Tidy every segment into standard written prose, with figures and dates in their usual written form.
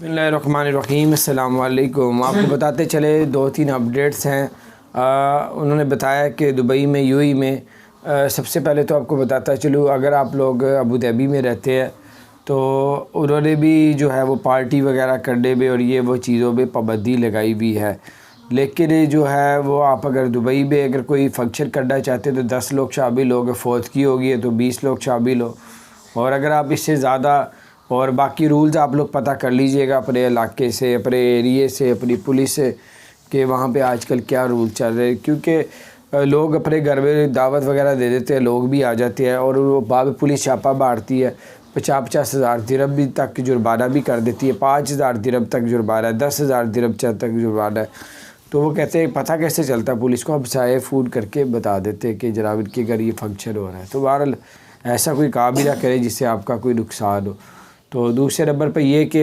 बिस्मिल्लाहिर्रहमानिर्रहीम। अस्सलाम वालेकुम। आपको बताते चले 2-3 अपडेट्स हैं। उन्होंने बताया कि दुबई में यूएई में सबसे पहले तो आपको बताता चलूँ, अगर आप लोग अबू धाबी में रहते हैं तो उन्होंने भी जो है वो पार्टी वगैरह करने में और ये वो चीज़ों में पाबंदी लगाई हुई है। लेकिन जो है वो आप अगर दुबई में अगर कोई फंक्शन करना चाहते हैं तो 10 लोग शामिल हो, फौतगी होगी है तो 20 लोग शामिल हो, और अगर आप इससे ज़्यादा और बाकी रूल्स आप लोग पता कर लीजिएगा अपने इलाके से, अपने एरिए से, अपनी पुलिस से कि वहाँ पे आजकल क्या रूल चल रहे हैं। क्योंकि लोग अपने घर में दावत वगैरह दे देते हैं, लोग भी आ जाते हैं और वो बाद पुलिस छापा मारती है। 50-50 हज़ार दिरहम भी तक जुर्माना भी कर देती है, 5,000 दिरहम तक जुर्माना है, 10,000 दिरहम तक जुर्माना है। तो वो कहते हैं पता कैसे चलता है पुलिस को, हम साए फ़ोन करके बता देते हैं कि जनाब इनके घर ये फंक्शन हो रहा है। तो बहरहाल ऐसा कोई काम भी ना करे जिससे आपका कोई नुकसान हो। तो दूसरे नंबर पर ये कि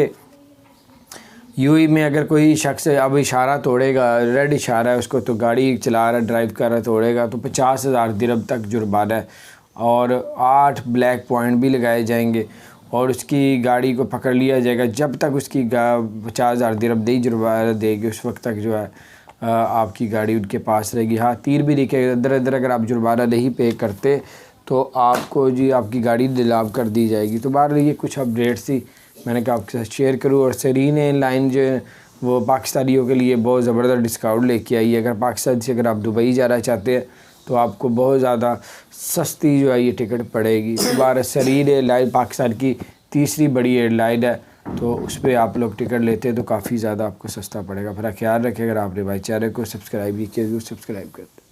यूएई में अगर कोई शख्स अब इशारा तोड़ेगा, रेड इशारा है उसको, तो गाड़ी चला रहा ड्राइव कर रहा तोड़ेगा तो 50,000 दिरहम तक जुर्माना है और 8 ब्लैक पॉइंट भी लगाए जाएंगे और उसकी गाड़ी को पकड़ लिया जाएगा। जब तक उसकी 50,000 दिरहम नहीं जुर्माना देगी उस वक्त तक जो है आपकी गाड़ी उनके पास रहेगी। हाँ, तीर भी दिखेगा अंदर अंदर, अगर आप जुर्माना नहीं पे करते तो आपको जी आपकी गाड़ी नीलाम कर दी जाएगी। तो बहरहाल ये कुछ अपडेट्स थी, मैंने कहा आपके साथ शेयर करूँ। और सरीन एयरलाइन जो है वो पाकिस्तानियों के लिए बहुत ज़बरदस्त डिस्काउंट लेके आई है। अगर पाकिस्तान से अगर आप दुबई जाना चाहते हैं तो आपको बहुत ज़्यादा सस्ती जो है ये टिकट पड़ेगी। तो बहरहाल सरीन एयरलाइन पाकिस्तान की तीसरी बड़ी एयरलाइन है, तो उस पर आप लोग टिकट लेते हैं तो काफ़ी ज़्यादा आपको सस्ता पड़ेगा। अपना ख्याल रखें। अगर आपने भाई चैनल को सब्सक्राइब नहीं किया तो सब्सक्राइब कर दें।